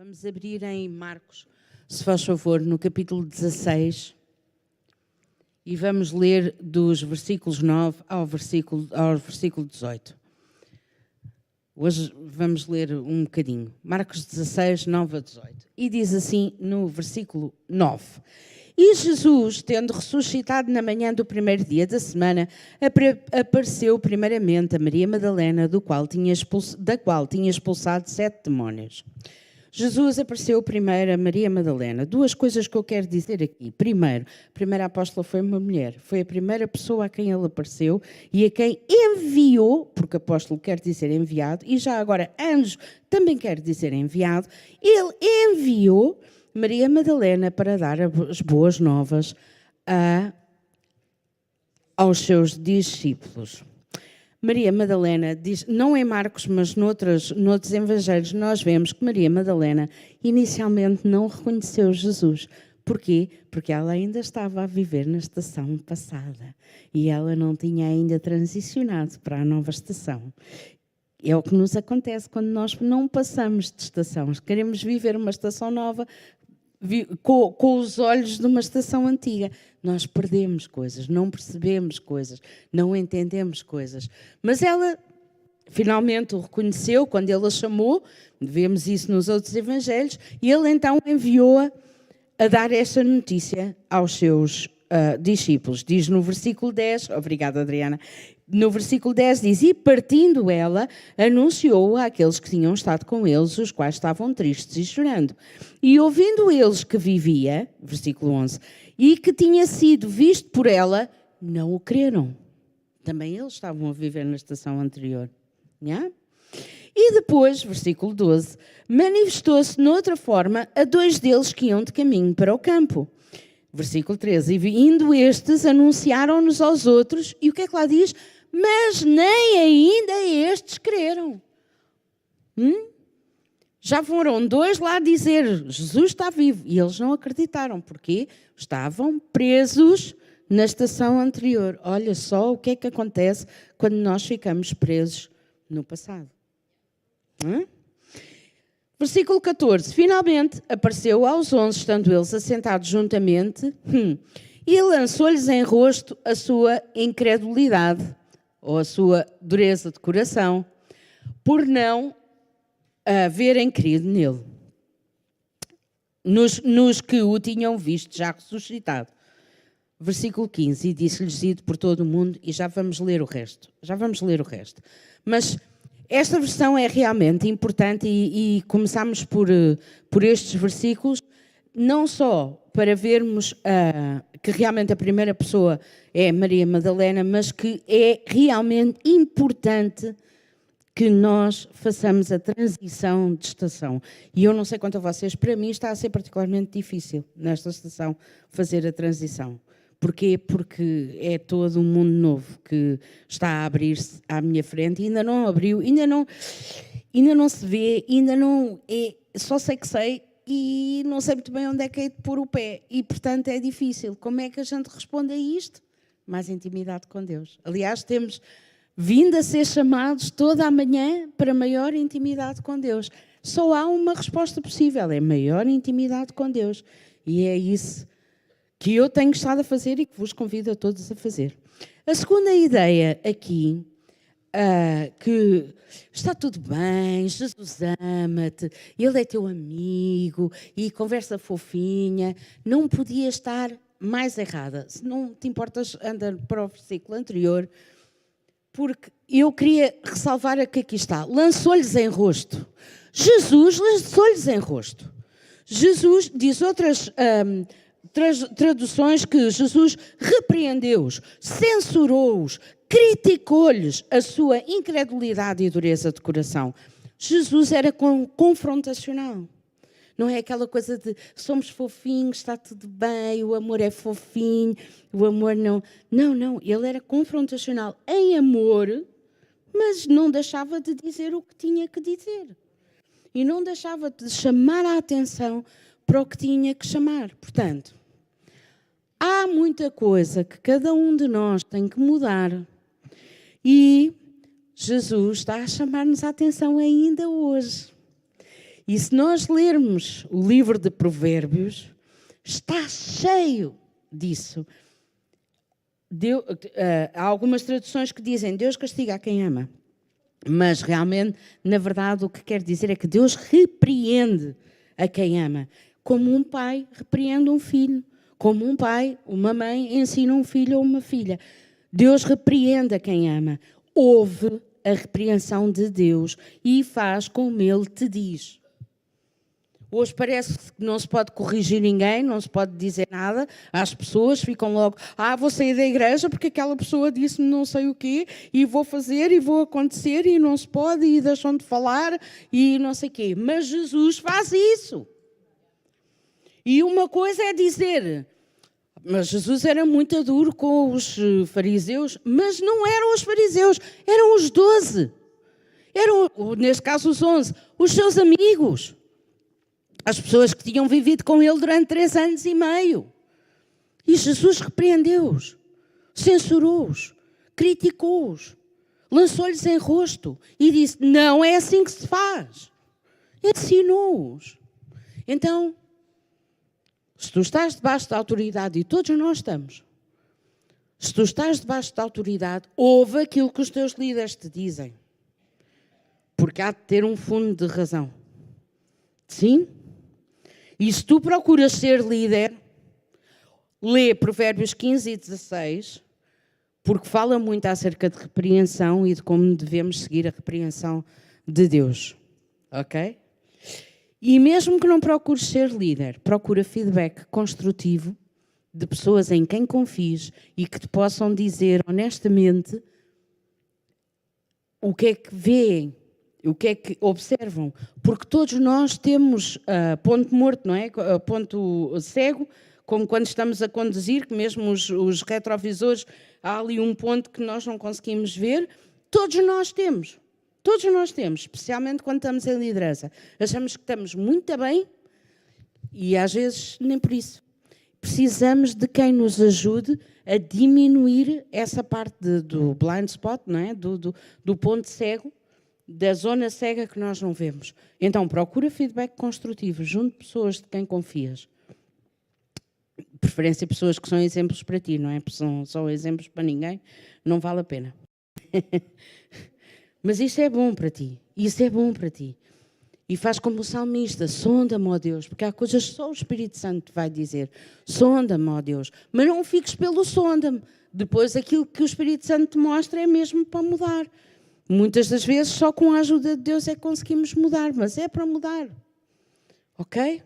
Vamos abrir em Marcos, se faz favor, no capítulo 16 e vamos ler dos versículos 9 ao versículo 18. Hoje vamos ler um bocadinho. Marcos 16, 9 a 18. E diz assim no versículo 9. E Jesus, tendo ressuscitado na manhã do primeiro dia da semana, apareceu primeiramente a Maria Madalena, da qual tinha expulsado 7 demónios. Jesus apareceu primeiro a Maria Madalena. Duas coisas que eu quero dizer aqui. Primeiro, a primeira apóstola foi uma mulher. Foi a primeira pessoa a quem ele apareceu e a quem enviou, porque apóstolo quer dizer enviado, e já agora anjo também quer dizer enviado. Ele enviou Maria Madalena para dar as boas novas aos seus discípulos. Maria Madalena diz, não em Marcos, mas noutros evangelhos, nós vemos que Maria Madalena inicialmente não reconheceu Jesus. Porquê? Porque ela ainda estava a viver na estação passada e ela não tinha ainda transicionado para a nova estação. É o que nos acontece quando nós não passamos de estação. Queremos viver uma estação nova com os olhos de uma estação antiga. Nós perdemos coisas, não percebemos coisas, não entendemos coisas. Mas ela finalmente o reconheceu quando ele a chamou, vemos isso nos outros evangelhos, e ele então enviou-a a dar esta notícia aos seus discípulos. Diz no versículo 10, obrigada Adriana, no versículo 10 diz, e partindo ela, anunciou àqueles que tinham estado com eles, os quais estavam tristes e chorando. E ouvindo eles que vivia, versículo 11, e que tinha sido visto por ela, não o creram. Também eles estavam a viver na estação anterior. Yeah? E depois, versículo 12, manifestou-se noutra forma a 2 deles que iam de caminho para o campo. Versículo 13, e indo estes, anunciaram-nos aos outros, e o que é que lá diz? Mas nem ainda estes creram. Já foram 2 lá dizer, Jesus está vivo, e eles não acreditaram, porque estavam presos na estação anterior. Olha só o que é que acontece quando nós ficamos presos no passado. Versículo 14. Finalmente apareceu aos 11, estando eles assentados juntamente, e lançou-lhes em rosto a sua incredulidade, ou a sua dureza de coração, por não haverem crido nele, nos que o tinham visto já ressuscitado. Versículo 15. E disse-lhes, ide por todo o mundo, e já vamos ler o resto. Mas esta versão é realmente importante e começamos por estes versículos, não só para vermos que realmente a primeira pessoa é Maria Madalena, mas que é realmente importante que nós façamos a transição de estação. E eu não sei quanto a vocês, para mim está a ser particularmente difícil nesta estação fazer a transição. Porquê? Porque é todo um mundo novo que está a abrir-se à minha frente e ainda não abriu, ainda não se vê, ainda não é, só sei que sei e não sei muito bem onde é que é de pôr o pé e, portanto, é difícil. Como é que a gente responde a isto? Mais intimidade com Deus. Aliás, temos vindo a ser chamados toda a manhã para maior intimidade com Deus. Só há uma resposta possível, é maior intimidade com Deus. E é isso que eu tenho estado a fazer e que vos convido a todos a fazer. A segunda ideia aqui, que está tudo bem, Jesus ama-te, Ele é teu amigo e conversa fofinha, não podia estar mais errada. Se não te importas, anda para o versículo anterior, porque eu queria ressalvar o que aqui está. Lançou-lhes em rosto. Jesus lançou-lhes em rosto. Jesus, diz outras traduções, que Jesus repreendeu-os, censurou-os, criticou-lhes a sua incredulidade e dureza de coração. Jesus era confrontacional. Não é aquela coisa de somos fofinhos, está tudo bem, o amor é fofinho, o amor não... Não, ele era confrontacional em amor, mas não deixava de dizer o que tinha que dizer. E não deixava de chamar a atenção para o que tinha que chamar. Portanto, há muita coisa que cada um de nós tem que mudar e Jesus está a chamar-nos a atenção ainda hoje. E se nós lermos o livro de Provérbios, está cheio disso. Há algumas traduções que dizem Deus castiga a quem ama. Mas realmente, na verdade, o que quer dizer é que Deus repreende a quem ama. Como um pai repreende um filho. Como um pai, uma mãe ensina um filho ou uma filha. Deus repreende a quem ama. Ouve a repreensão de Deus e faz como Ele te diz. Hoje parece que não se pode corrigir ninguém, não se pode dizer nada. As pessoas ficam logo, vou sair da igreja porque aquela pessoa disse-me não sei o quê, e vou fazer, e vou acontecer, e não se pode, e deixam de falar, e não sei o quê. Mas Jesus faz isso. E uma coisa é dizer, mas Jesus era muito duro com os fariseus, mas não eram os fariseus, eram os 12. Eram, neste caso, os 11, os seus amigos. As pessoas que tinham vivido com ele durante 3 anos e meio. E Jesus repreendeu-os, censurou-os, criticou-os, lançou-lhes em rosto e disse, não é assim que se faz. Ensinou-os. Então, se tu estás debaixo da autoridade, e todos nós estamos, se tu estás debaixo da autoridade, ouve aquilo que os teus líderes te dizem. Porque há de ter um fundo de razão. Sim? E se tu procuras ser líder, lê Provérbios 15 e 16, porque fala muito acerca de repreensão e de como devemos seguir a repreensão de Deus. Ok? E mesmo que não procures ser líder, procura feedback construtivo de pessoas em quem confies e que te possam dizer honestamente o que é que veem, o que é que observam, porque todos nós temos ponto morto, não é? Ponto cego, como quando estamos a conduzir, que mesmo os retrovisores, há ali um ponto que nós não conseguimos ver. Todos nós temos, especialmente quando estamos em liderança. Achamos que estamos muito bem e às vezes nem por isso. Precisamos de quem nos ajude a diminuir essa parte do blind spot, não é? Do ponto cego, da zona cega que nós não vemos. Então, procura feedback construtivo junto de pessoas de quem confias. Preferência pessoas que são exemplos para ti, não é? Porque são exemplos para ninguém, não vale a pena. Mas isso é bom para ti. Isso é bom para ti. E faz como o salmista, sonda-me, ó Deus, porque há coisas que só o Espírito Santo te vai dizer. Sonda-me, ó Deus. Mas não fiques pelo sonda-me. Depois aquilo que o Espírito Santo te mostra é mesmo para mudar. Muitas das vezes só com a ajuda de Deus é que conseguimos mudar, mas é para mudar. Ok?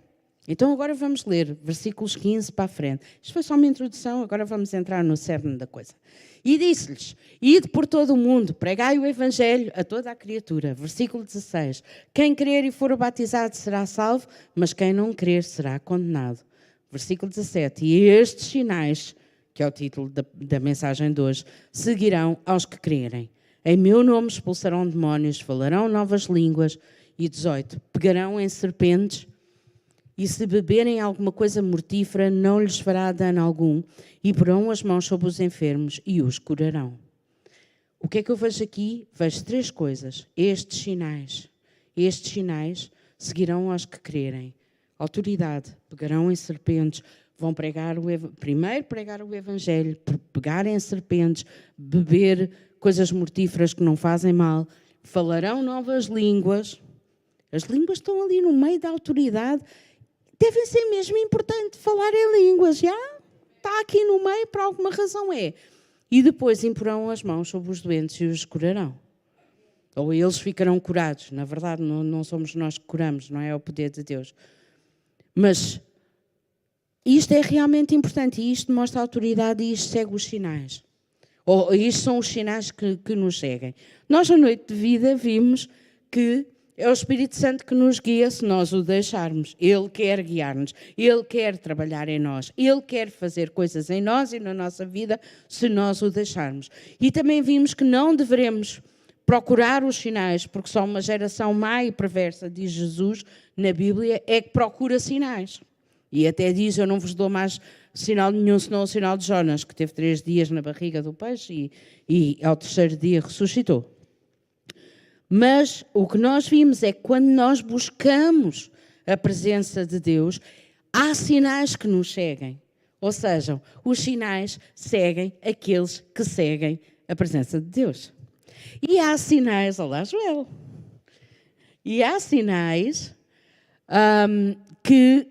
Então agora vamos ler versículos 15 para a frente. Isto foi só uma introdução, agora vamos entrar no cerne da coisa. E disse-lhes, ide por todo o mundo, pregai o Evangelho a toda a criatura. Versículo 16. Quem crer e for batizado será salvo, mas quem não crer será condenado. Versículo 17. E estes sinais, que é o título da mensagem de hoje, seguirão aos que crerem. Em meu nome expulsarão demónios, falarão novas línguas. E 18. Pegarão em serpentes e se beberem alguma coisa mortífera não lhes fará dano algum e porão as mãos sobre os enfermos e os curarão. O que é que eu vejo aqui? Vejo 3 coisas. Estes sinais seguirão aos que crerem. Autoridade, pegarão em serpentes, vão primeiro pregar o Evangelho, pegar em serpentes, beber coisas mortíferas que não fazem mal, falarão novas línguas. As línguas estão ali no meio da autoridade. Devem ser mesmo importante falar em línguas. Já está aqui no meio, por alguma razão é. E depois imporão as mãos sobre os doentes e os curarão. Ou eles ficarão curados. Na verdade, não somos nós que curamos, não é o poder de Deus. Mas isto é realmente importante e isto mostra a autoridade e isto segue os sinais. Ou isto são os sinais que nos seguem. Nós, na noite de vida, vimos que é o Espírito Santo que nos guia se nós o deixarmos. Ele quer guiar-nos. Ele quer trabalhar em nós. Ele quer fazer coisas em nós e na nossa vida se nós o deixarmos. E também vimos que não devemos procurar os sinais, porque só uma geração má e perversa, diz Jesus na Bíblia, é que procura sinais. E até diz, eu não vos dou mais sinal nenhum, senão o sinal de Jonas, que teve 3 dias na barriga do peixe e ao 3º dia ressuscitou. Mas o que nós vimos é que quando nós buscamos a presença de Deus, há sinais que nos seguem. Ou seja, os sinais seguem aqueles que seguem a presença de Deus. E há sinais, olá Joel, e há sinais que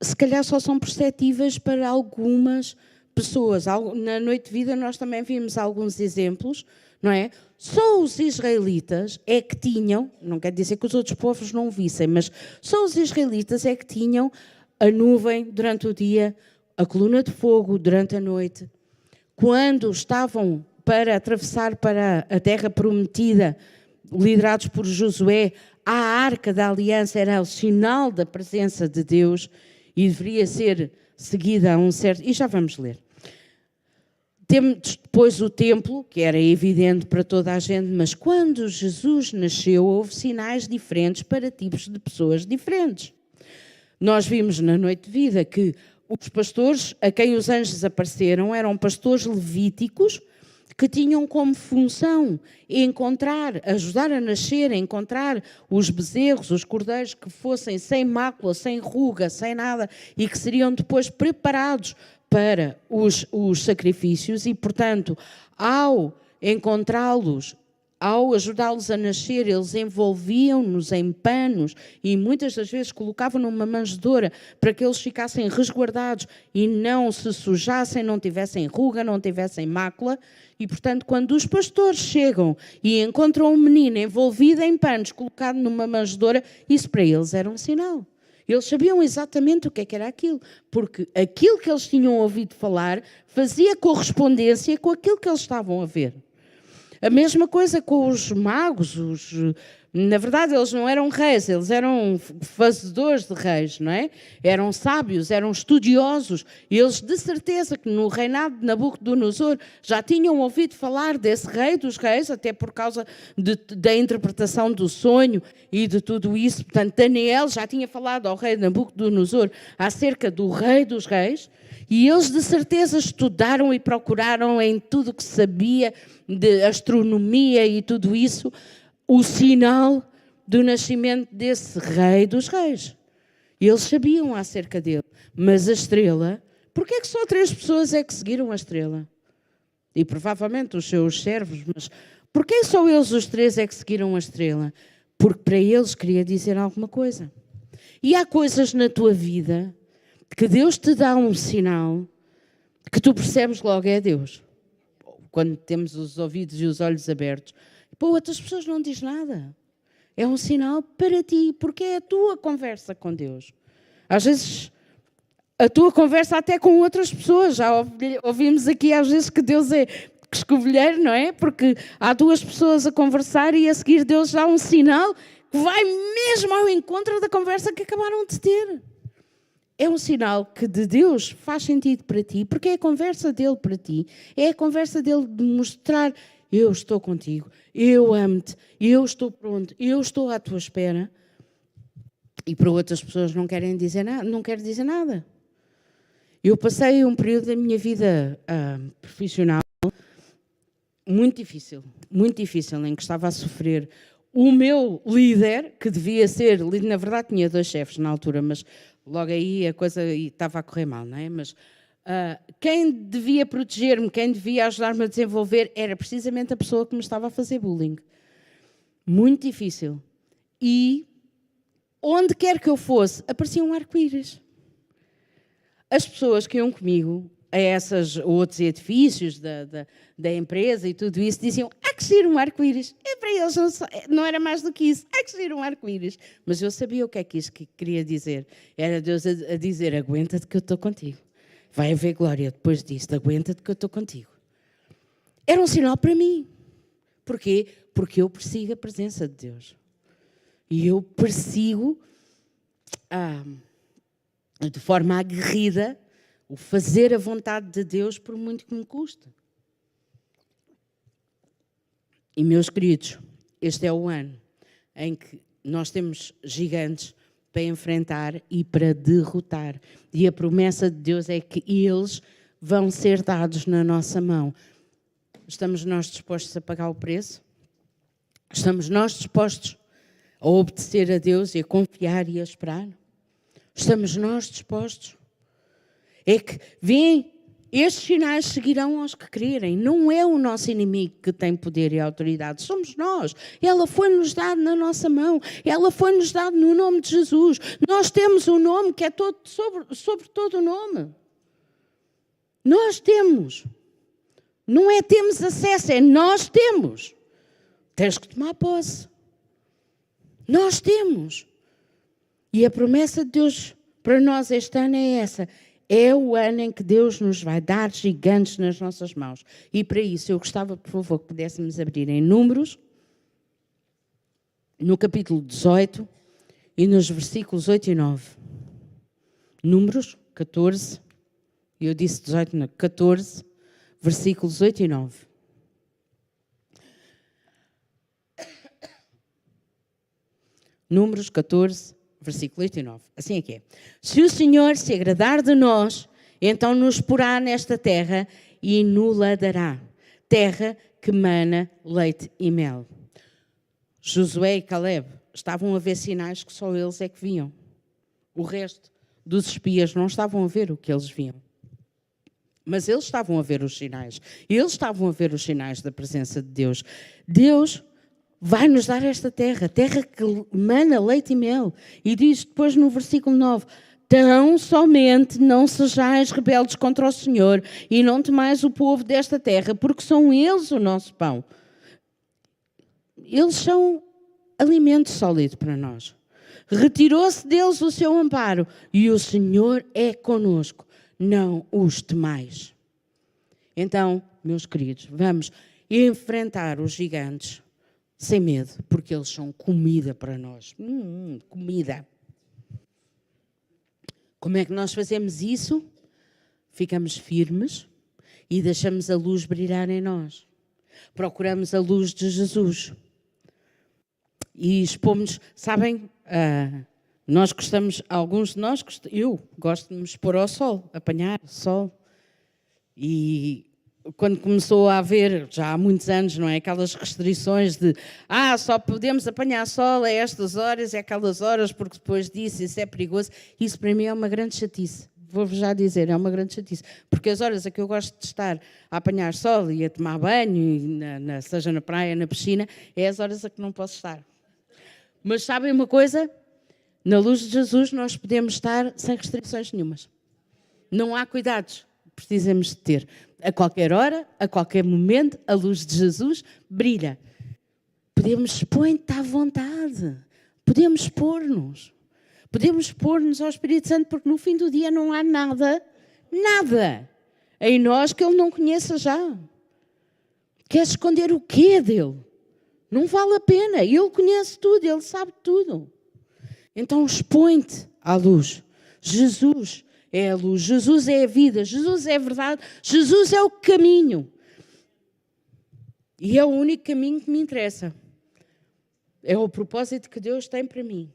se calhar só são perceptíveis para algumas pessoas. Na Noite de Vida nós também vimos alguns exemplos, não é? Só os israelitas é que tinham, não quer dizer que os outros povos não o vissem, mas só os israelitas é que tinham a nuvem durante o dia, a coluna de fogo durante a noite. Quando estavam para atravessar para a terra prometida, liderados por Josué, a arca da aliança era o sinal da presença de Deus e deveria ser seguida a um certo... E já vamos ler. Temos depois o templo, que era evidente para toda a gente, mas quando Jesus nasceu, houve sinais diferentes para tipos de pessoas diferentes. Nós vimos na Noite de Vida que os pastores a quem os anjos apareceram eram pastores levíticos que tinham como função encontrar, ajudar a nascer, encontrar os bezerros, os cordeiros que fossem sem mácula, sem ruga, sem nada e que seriam depois preparados para os sacrifícios e, portanto, ao encontrá-los, ao ajudá-los a nascer, eles envolviam-nos em panos e muitas das vezes colocavam numa manjedoura para que eles ficassem resguardados e não se sujassem, não tivessem ruga, não tivessem mácula. E, portanto, quando os pastores chegam e encontram um menino envolvido em panos, colocado numa manjedoura, isso para eles era um sinal. Eles sabiam exatamente o que era aquilo, porque aquilo que eles tinham ouvido falar fazia correspondência com aquilo que eles estavam a ver. A mesma coisa com os magos, na verdade eles não eram reis, eles eram fazedores de reis, não é? Eram sábios, eram estudiosos, eles de certeza que no reinado de Nabucodonosor já tinham ouvido falar desse rei dos reis, até por causa da interpretação do sonho e de tudo isso. Portanto, Daniel já tinha falado ao rei Nabucodonosor acerca do rei dos reis, e eles de certeza estudaram e procuraram em tudo que sabia de astronomia e tudo isso, o sinal do nascimento desse rei dos reis. Eles sabiam acerca dele. Mas a estrela, porquê é que só 3 pessoas é que seguiram a estrela? E provavelmente os seus servos, mas porquê só eles os 3 é que seguiram a estrela? Porque para eles queria dizer alguma coisa. E há coisas na tua vida que Deus te dá um sinal que tu percebes logo é Deus. Quando temos os ouvidos e os olhos abertos. Para outras pessoas não diz nada. É um sinal para ti, porque é a tua conversa com Deus. Às vezes, a tua conversa até com outras pessoas. Já ouvimos aqui às vezes que Deus é escovilheiro, não é? Porque há 2 pessoas a conversar e a seguir Deus dá um sinal que vai mesmo ao encontro da conversa que acabaram de ter. É um sinal que de Deus faz sentido para ti, porque é a conversa dele para ti. É a conversa dele de mostrar: eu estou contigo, eu amo-te, eu estou pronto, eu estou à tua espera. E para outras pessoas não querem dizer nada, não quero dizer nada. Eu passei um período da minha vida profissional muito difícil, em que estava a sofrer. O meu líder, que devia ser, na verdade tinha 2 chefes na altura, mas logo aí a coisa estava a correr mal, não é? Mas quem devia proteger-me, quem devia ajudar-me a desenvolver, era precisamente a pessoa que me estava a fazer bullying. Muito difícil. E onde quer que eu fosse, aparecia um arco-íris. As pessoas que iam comigo a esses outros edifícios da empresa e tudo isso, diziam: há que ser um arco-íris. E para eles não era mais do que isso, há que ser um arco-íris. Mas eu sabia o que é que isto queria dizer. Era Deus a dizer: aguenta-te que eu estou contigo. Vai haver glória depois disto, aguenta-te que eu estou contigo. Era um sinal para mim. Porquê? Porque eu persigo a presença de Deus. E eu persigo de forma aguerrida o fazer a vontade de Deus, por muito que me custe. E, meus queridos, este é o ano em que nós temos gigantes para enfrentar e para derrotar. E a promessa de Deus é que eles vão ser dados na nossa mão. Estamos nós dispostos a pagar o preço? Estamos nós dispostos a obedecer a Deus e a confiar e a esperar? Estamos nós dispostos? É que vêm, estes sinais seguirão aos que crerem. Não é o nosso inimigo que tem poder e autoridade, somos nós. Ela foi-nos dada na nossa mão, ela foi-nos dada no nome de Jesus. Nós temos um nome que é todo, sobre todo o nome. Nós temos. Não é temos acesso, é nós temos. Tens que tomar posse. Nós temos. E a promessa de Deus para nós este ano é essa. É o ano em que Deus nos vai dar gigantes nas nossas mãos. E para isso eu gostava, por favor, que pudéssemos abrir em Números, no capítulo 18 e nos versículos 8 e 9. Números 14, eu disse 18, não, 14, versículos 8 e 9. Números 14, versículo 8 e 9. Assim é que é. Se o Senhor se agradar de nós, então nos porá nesta terra e nos-la dará. Terra que mana leite e mel. Josué e Caleb estavam a ver sinais que só eles é que viam. O resto dos espias não estavam a ver o que eles viam. Mas eles estavam a ver os sinais. Eles estavam a ver os sinais da presença de Deus. Deus vai nos dar esta terra, terra que mana leite e mel. E diz depois no versículo 9, tão somente não sejais rebeldes contra o Senhor e não temais o povo desta terra, porque são eles o nosso pão. Eles são alimento sólido para nós. Retirou-se deles o seu amparo e o Senhor é conosco. Não os temais. Então, meus queridos, vamos enfrentar os gigantes sem medo, porque eles são comida para nós. Comida. Como é que nós fazemos isso? Ficamos firmes e deixamos a luz brilhar em nós. Procuramos a luz de Jesus. E expomos, sabem, nós gostamos, alguns de nós, eu gosto de me expor ao sol, apanhar sol. E quando começou a haver, já há muitos anos, não é? Aquelas restrições de só podemos apanhar sol a estas horas e aquelas horas, porque depois disso isso é perigoso. Isso para mim é uma grande chatice. Vou-vos já dizer, é uma grande chatice. Porque as horas a que eu gosto de estar a apanhar sol e a tomar banho, e seja na praia, na piscina, é as horas a que não posso estar. Mas sabem uma coisa? Na luz de Jesus nós podemos estar sem restrições nenhumas. Não há cuidados que precisamos de ter. A qualquer hora, a qualquer momento, a luz de Jesus brilha. Podemos expor-te à vontade. Podemos expor-nos. Podemos expor-nos ao Espírito Santo, porque no fim do dia não há nada em nós que Ele não conheça já. Quer esconder o quê dele? Não vale a pena. Ele conhece tudo, Ele sabe tudo. Então expõe-te à luz. Jesus é a luz, Jesus é a vida, Jesus é a verdade, Jesus é o caminho. E é o único caminho que me interessa. É o propósito que Deus tem para mim.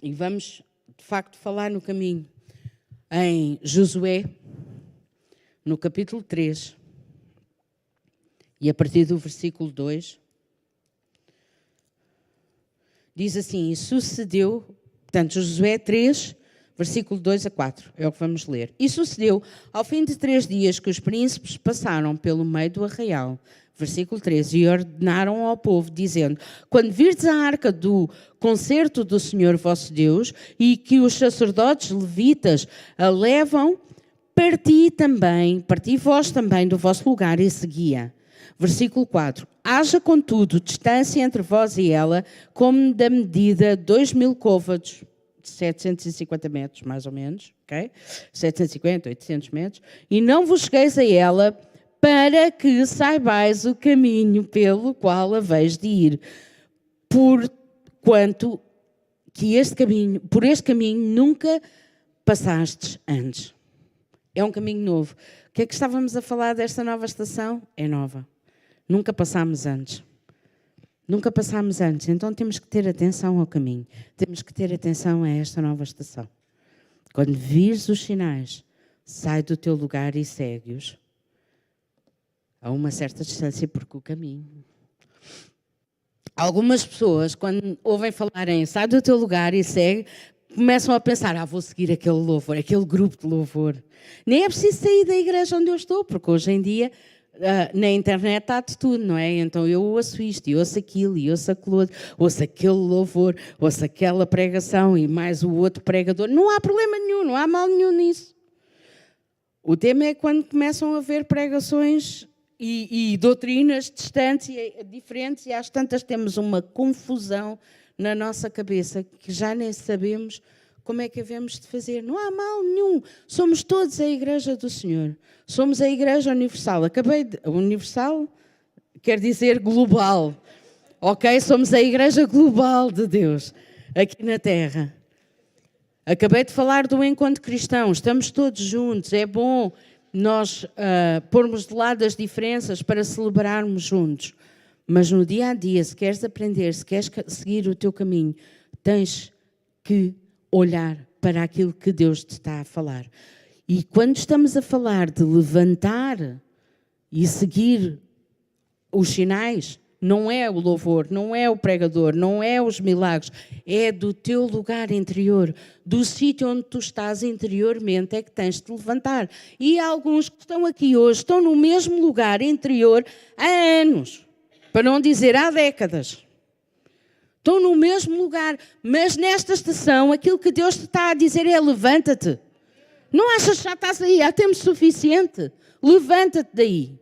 E vamos, de facto, falar no caminho. Em Josué, no capítulo 3, e a partir do versículo 2, diz assim, e sucedeu, portanto, Josué 3, versículo 2 a 4, é o que vamos ler. E sucedeu, ao fim de 3 dias, que os príncipes passaram pelo meio do arraial, versículo 13, e ordenaram ao povo, dizendo, quando virdes a arca do concerto do Senhor vosso Deus, e que os sacerdotes levitas a levam, parti vós também do vosso lugar e seguia. Versículo 4. Haja, contudo, distância entre vós e ela, como da medida 2.000 côvados, 750 metros, mais ou menos, ok? 750, 800 metros, e não vos chegueis a ela, para que saibais o caminho pelo qual haveis de ir, porquanto que por este caminho nunca passastes antes. É um caminho novo. O que é que estávamos a falar desta nova estação? É nova. Nunca passámos antes. Nunca passámos antes. Então temos que ter atenção ao caminho. Temos que ter atenção a esta nova estação. Quando vires os sinais, sai do teu lugar e segue-os a uma certa distância, porque o caminho Algumas pessoas, quando ouvem falar em sai do teu lugar e segue, começam a pensar, vou seguir aquele louvor, aquele grupo de louvor. Nem é preciso sair da igreja onde eu estou, porque hoje em dia na internet há de tudo, não é? Então eu ouço isto, e ouço aquilo, e ouço aquilo outro, ouço aquele louvor, ouço aquela pregação e mais o outro pregador. Não há problema nenhum, não há mal nenhum nisso. O tema é quando começam a haver pregações e doutrinas distantes e diferentes, e às tantas temos uma confusão na nossa cabeça que já nem sabemos como é que havemos de fazer. Não há mal nenhum. Somos todos a Igreja do Senhor. Somos a Igreja Universal. Universal quer dizer global. Ok? Somos a Igreja global de Deus aqui na Terra. Acabei de falar do encontro cristão. Estamos todos juntos. É bom nós pormos de lado as diferenças para celebrarmos juntos. Mas no dia a dia, se queres aprender, se queres seguir o teu caminho, tens que olhar para aquilo que Deus te está a falar. E quando estamos a falar de levantar e seguir os sinais, não é o louvor, não é o pregador, não é os milagres, é do teu lugar interior, do sítio onde tu estás interiormente é que tens de te levantar. E alguns que estão aqui hoje estão no mesmo lugar interior há anos, para não dizer há décadas. Estão no mesmo lugar, mas nesta estação aquilo que Deus te está a dizer é levanta-te. Não achas que já estás aí, há tempo suficiente? Levanta-te daí.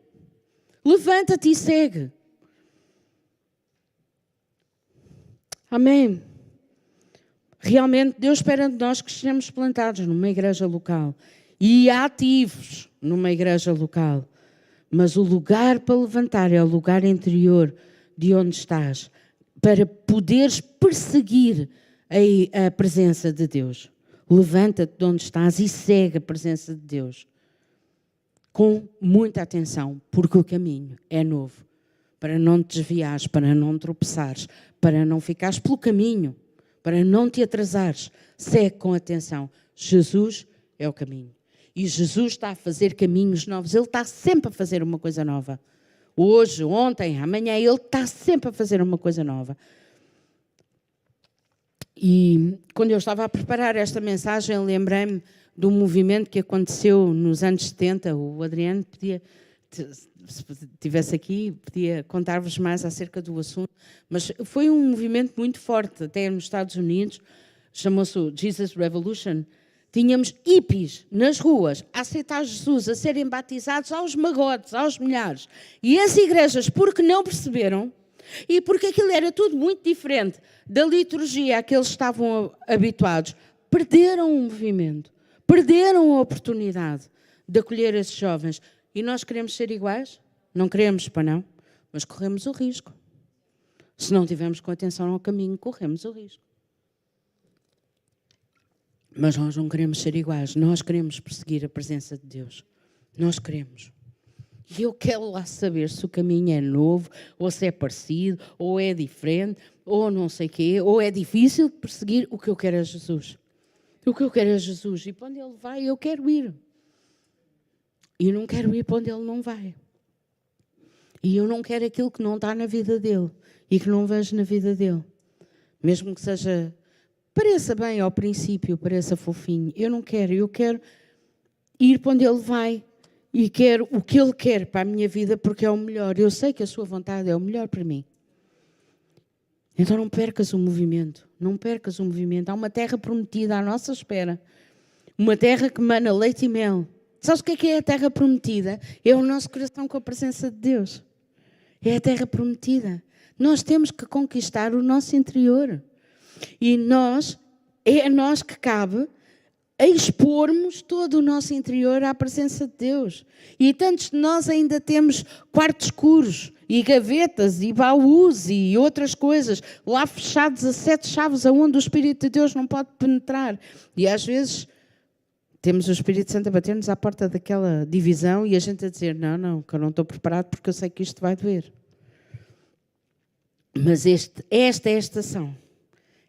Levanta-te e segue. Amém. Realmente Deus espera de nós que estejamos plantados numa igreja local e ativos numa igreja local. Mas o lugar para levantar é o lugar interior de onde estás, para poderes perseguir a presença de Deus. Levanta-te de onde estás e segue a presença de Deus. Com muita atenção, porque o caminho é novo. Para não te desviares, para não tropeçares, para não ficares pelo caminho, para não te atrasares. Segue com atenção. Jesus é o caminho. E Jesus está a fazer caminhos novos. Ele está sempre a fazer uma coisa nova. Hoje, ontem, amanhã, Ele está sempre a fazer uma coisa nova. E quando eu estava a preparar esta mensagem, lembrei-me de um movimento que aconteceu nos anos 70. O Adriano podia, se estivesse aqui, podia contar-vos mais acerca do assunto. Mas foi um movimento muito forte, até nos Estados Unidos. Chamou-se o Jesus Revolution. Tínhamos hippies nas ruas a aceitar Jesus, a serem batizados aos magotes, aos milhares. E as igrejas, porque não perceberam, e porque aquilo era tudo muito diferente da liturgia a que eles estavam habituados, perderam o movimento, perderam a oportunidade de acolher esses jovens. E nós queremos ser iguais? Não queremos, para não, mas corremos o risco. Se não tivermos com atenção ao caminho, corremos o risco. Mas nós não queremos ser iguais, nós queremos perseguir a presença de Deus. Nós queremos. E eu quero lá saber se o caminho é novo, ou se é parecido, ou é diferente, ou não sei o quê, ou é difícil de perseguir. O que eu quero é Jesus. O que eu quero é Jesus. E para onde Ele vai, eu quero ir. E não quero ir para onde Ele não vai. E eu não quero aquilo que não está na vida dEle e que não vejo na vida dEle. Mesmo que seja... pareça bem ao princípio, pareça fofinho. Eu não quero, eu quero ir para onde Ele vai e quero o que Ele quer para a minha vida porque é o melhor. Eu sei que a sua vontade é o melhor para mim. Então não percas o movimento, não percas o movimento. Há uma terra prometida à nossa espera, uma terra que mana leite e mel. Sabes o que é a terra prometida? É o nosso coração com a presença de Deus. É a terra prometida. Nós temos que conquistar o nosso interior. E é a nós que cabe expormos todo o nosso interior à presença de Deus. E tantos de nós ainda temos quartos escuros, e gavetas, e baús, e outras coisas, lá fechados a 7 chaves, aonde o Espírito de Deus não pode penetrar. E às vezes temos o Espírito Santo a bater-nos à porta daquela divisão, e a gente a dizer, não, que eu não estou preparado porque eu sei que isto vai doer. Mas esta é a estação.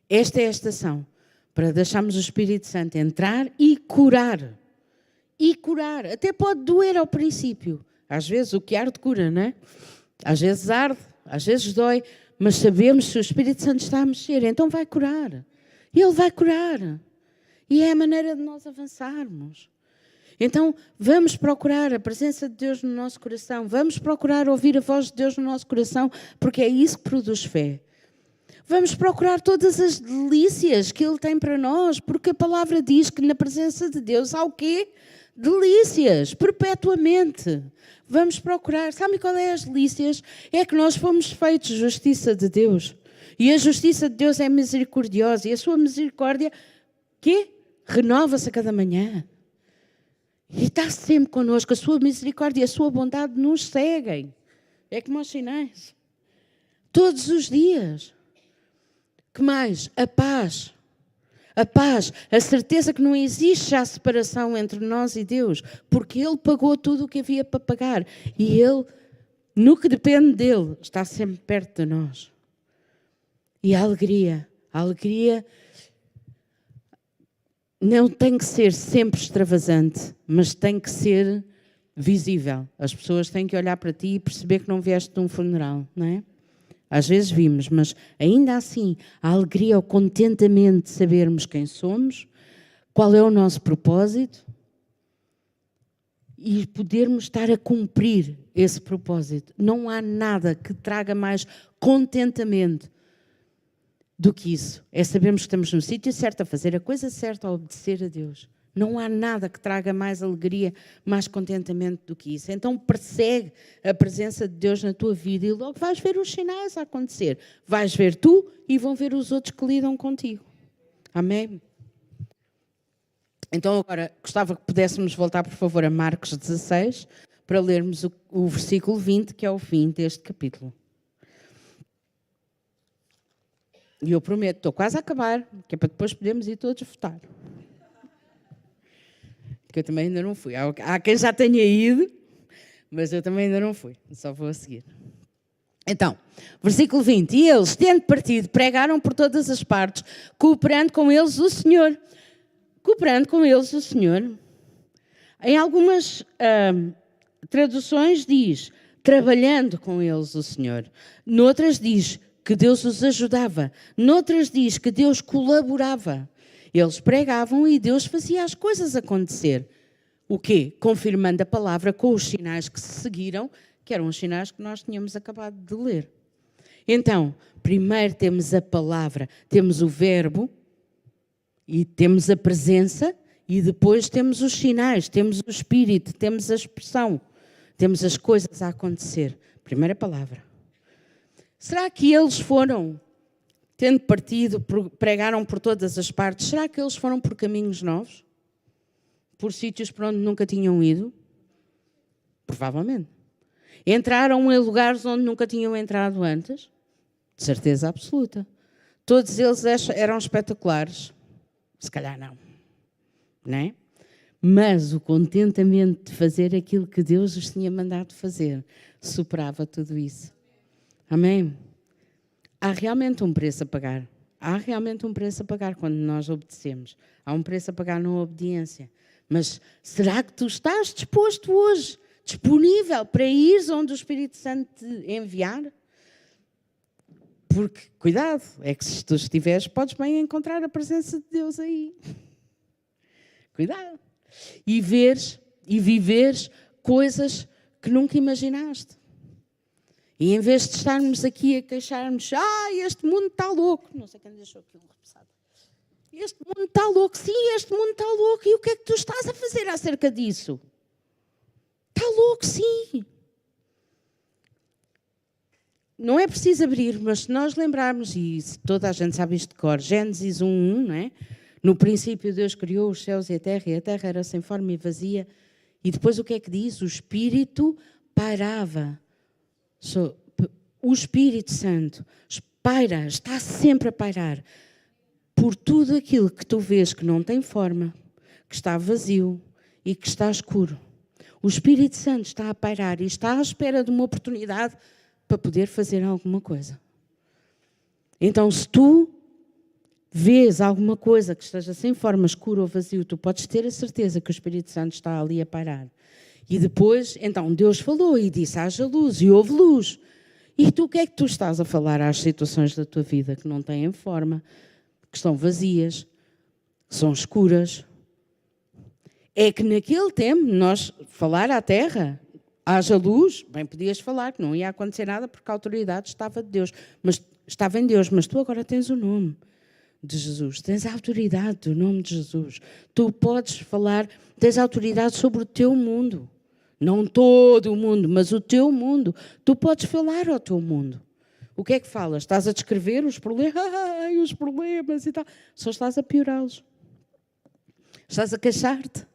Esta é a estação para deixarmos o Espírito Santo entrar e curar. E curar. Até pode doer ao princípio. Às vezes o que arde cura, não é? Às vezes arde, às vezes dói, Mas sabemos que o Espírito Santo está a mexer, então vai curar. Ele vai curar. E é a maneira de nós avançarmos. Então, vamos procurar a presença de Deus no nosso coração. Vamos procurar ouvir a voz de Deus no nosso coração, porque é isso que produz fé. Vamos procurar todas as delícias que Ele tem para nós, porque a palavra diz que na presença de Deus há o quê? Delícias, perpetuamente. Vamos procurar. Sabe qual é as delícias? É que nós fomos feitos justiça de Deus. E a justiça de Deus é misericordiosa. E a sua misericórdia, quê? Renova-se a cada manhã. E está sempre connosco. A sua misericórdia e a sua bondade nos seguem. É como os sinais. Todos os dias. Que mais? A paz. A paz. A certeza que não existe já separação entre nós e Deus. Porque Ele pagou tudo o que havia para pagar. E Ele, no que depende dEle, está sempre perto de nós. E a alegria. A alegria não tem que ser sempre extravasante, mas tem que ser visível. As pessoas têm que olhar para ti e perceber que não vieste de um funeral, não é? Às vezes vimos, mas ainda assim, a alegria, o contentamento de sabermos quem somos, qual é o nosso propósito e podermos estar a cumprir esse propósito. Não há nada que traga mais contentamento do que isso. É sabermos que estamos no sítio certo, a fazer a coisa certa, a obedecer a Deus. Não há nada que traga mais alegria, mais contentamento do que isso. Então persegue a presença de Deus na tua vida e logo vais ver os sinais a acontecer. Vais ver tu e vão ver os outros que lidam contigo. Amém? Então agora gostava que pudéssemos voltar, por favor, a Marcos 16 para lermos o versículo 20, que é o fim deste capítulo. E eu prometo, estou quase a acabar, que é para depois podermos ir todos votar. Que eu também ainda não fui. Há quem já tenha ido, mas eu também ainda não fui. Só vou a seguir. Então, versículo 20. E eles, tendo partido, pregaram por todas as partes, cooperando com eles o Senhor. Cooperando com eles o Senhor. Em algumas traduções diz, trabalhando com eles o Senhor. Noutras diz, que Deus os ajudava. Noutras diz que Deus colaborava. Eles pregavam e Deus fazia as coisas acontecer. O quê? Confirmando a palavra com os sinais que se seguiram, que eram os sinais que nós tínhamos acabado de ler. Então, primeiro temos a palavra, temos o verbo, e temos a presença, e depois temos os sinais, temos o Espírito, temos a expressão, temos as coisas a acontecer. Primeira palavra. Será que eles foram, tendo partido, pregaram por todas as partes, será que eles foram por caminhos novos? Por sítios por onde nunca tinham ido? Provavelmente. Entraram em lugares onde nunca tinham entrado antes? De certeza absoluta. Todos eles eram espetaculares? Se calhar não. Não é? Mas o contentamento de fazer aquilo que Deus os tinha mandado fazer superava tudo isso. Amém? Há realmente um preço a pagar. Há realmente um preço a pagar quando nós obedecemos. Há um preço a pagar na obediência. Mas será que tu estás disposto hoje, disponível para ir onde o Espírito Santo te enviar? Porque, cuidado, é que se tu estiveres, podes bem encontrar a presença de Deus aí. Cuidado. E veres e viveres coisas que nunca imaginaste. E em vez de estarmos aqui a queixarmos, este mundo está louco. Não sei quem deixou aquilo repassado. Este mundo está louco. Sim, este mundo está louco. E o que é que tu estás a fazer acerca disso? Está louco, sim. Não é preciso abrir, mas se nós lembrarmos, e toda a gente sabe isto de cor, Gênesis 1:1, não é? No princípio Deus criou os céus e a terra era sem forma e vazia. E depois o que é que diz? O Espírito pairava. O Espírito Santo paira, está sempre a pairar por tudo aquilo que tu vês que não tem forma, que está vazio e que está escuro. O Espírito Santo está a pairar e está à espera de uma oportunidade para poder fazer alguma coisa. Então, se tu vês alguma coisa que esteja sem forma, escuro ou vazio, tu podes ter a certeza que o Espírito Santo está ali a pairar. E depois, então, Deus falou e disse, haja luz, e houve luz. E tu, o que é que tu estás a falar às situações da tua vida que não têm forma, que estão vazias, que são escuras? É que naquele tempo, nós falar à terra, haja luz, bem podias falar que não ia acontecer nada porque a autoridade estava de Deus, mas estava em Deus, mas tu agora tens o nome de Jesus, tens a autoridade do nome de Jesus. Tu podes falar, tens autoridade sobre o teu mundo. Não todo o mundo, mas o teu mundo. Tu podes falar ao teu mundo. O que é que falas? Estás a descrever os problemas? Ai, os problemas e tal. Só estás a piorá-los. Estás a queixar-te.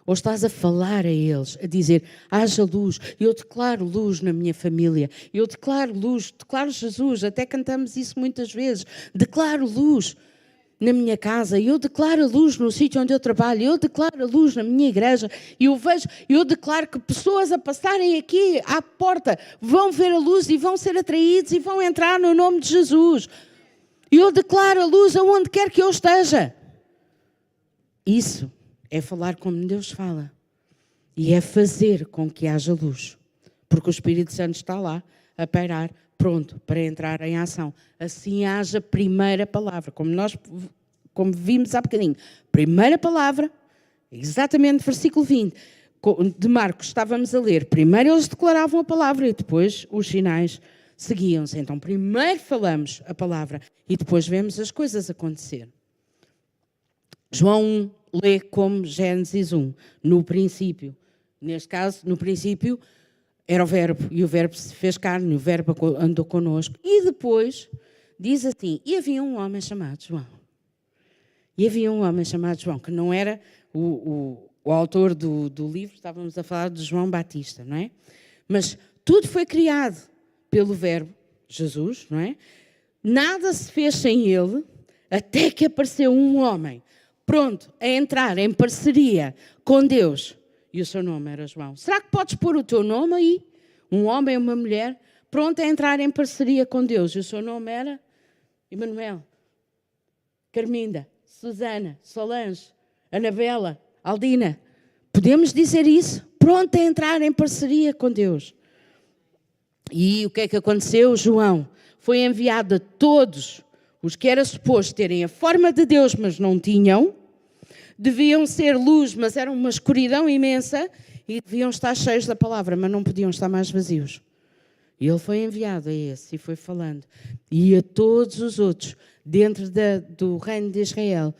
Ou estás a falar a eles, a dizer, haja luz, eu declaro luz na minha família, eu declaro luz, declaro Jesus, até cantamos isso muitas vezes, declaro luz na minha casa, eu declaro luz no sítio onde eu trabalho, eu declaro luz na minha igreja, e eu declaro que pessoas a passarem aqui à porta vão ver a luz e vão ser atraídos e vão entrar no nome de Jesus. Eu declaro a luz aonde quer que eu esteja. Isso é falar como Deus fala. E é fazer com que haja luz. Porque o Espírito Santo está lá a pairar, pronto, para entrar em ação. Assim haja primeira palavra. Como vimos há bocadinho. Primeira palavra, exatamente versículo 20 de Marcos, estávamos a ler. Primeiro eles declaravam a palavra e depois os sinais seguiam-se. Então primeiro falamos a palavra e depois vemos as coisas acontecer. João 1 lê como Gênesis 1, no princípio. Neste caso, no princípio, era o verbo, e o verbo se fez carne, e o verbo andou connosco. E depois, diz assim, e havia um homem chamado João. E havia um homem chamado João, que não era o autor do livro, estávamos a falar de João Batista, não é? Mas tudo foi criado pelo verbo, Jesus, não é? Nada se fez sem ele, até que apareceu um homem pronto a entrar em parceria com Deus. E o seu nome era João. Será que podes pôr o teu nome aí? Um homem ou uma mulher pronto a entrar em parceria com Deus. E o seu nome era Emanuel, Carminda, Susana, Solange, Anabela, Aldina. Podemos dizer isso? Pronto a entrar em parceria com Deus. E o que é que aconteceu? João foi enviado a todos os que era suposto terem a forma de Deus, mas não tinham, deviam ser luz, mas eram uma escuridão imensa, e deviam estar cheios da palavra, mas não podiam estar mais vazios. E ele foi enviado a esse, e foi falando. E a todos os outros, dentro do reino de Israel,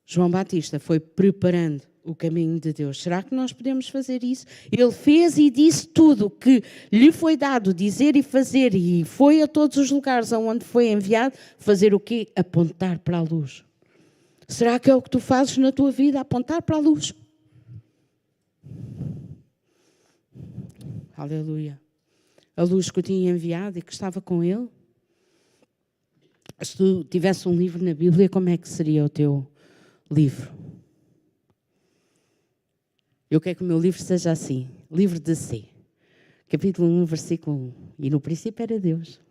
João Batista foi preparando o caminho de Deus. Será que nós podemos fazer isso? Ele fez e disse tudo o que lhe foi dado dizer e fazer, e foi a todos os lugares onde foi enviado fazer o quê? Apontar para a luz. Será que é o que tu fazes na tua vida? Apontar para a luz? Aleluia. A luz que eu tinha enviado e que estava com ele. Se tu tivesse um livro na Bíblia, como é que seria o teu livro? Eu quero que o meu livro seja assim, livro de C, capítulo 1, versículo 1. E no princípio era Deus,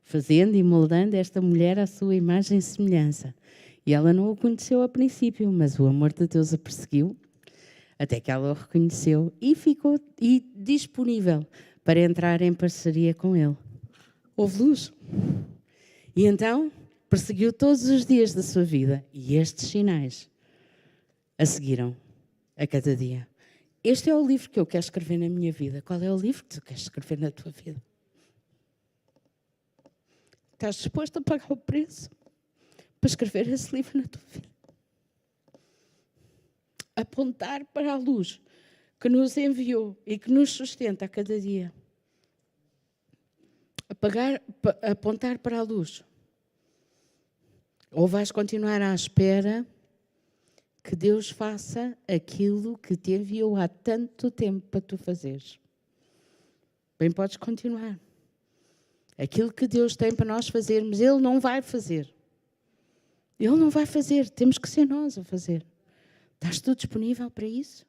fazendo e moldando esta mulher à sua imagem e semelhança. E ela não o conheceu a princípio, mas o amor de Deus a perseguiu, até que ela o reconheceu e ficou disponível para entrar em parceria com ele. Houve luz. E então perseguiu todos os dias da sua vida, e estes sinais a seguiram a cada dia. Este é o livro que eu quero escrever na minha vida. Qual é o livro que tu queres escrever na tua vida? Estás disposto a pagar o preço para escrever esse livro na tua vida? Apontar para a luz que nos enviou e que nos sustenta a cada dia. Apontar para a luz. Ou vais continuar à espera que Deus faça aquilo que te enviou há tanto tempo para tu fazeres. Bem, podes continuar. Aquilo que Deus tem para nós fazermos, Ele não vai fazer. Ele não vai fazer. Temos que ser nós a fazer. Estás tu disponível para isso?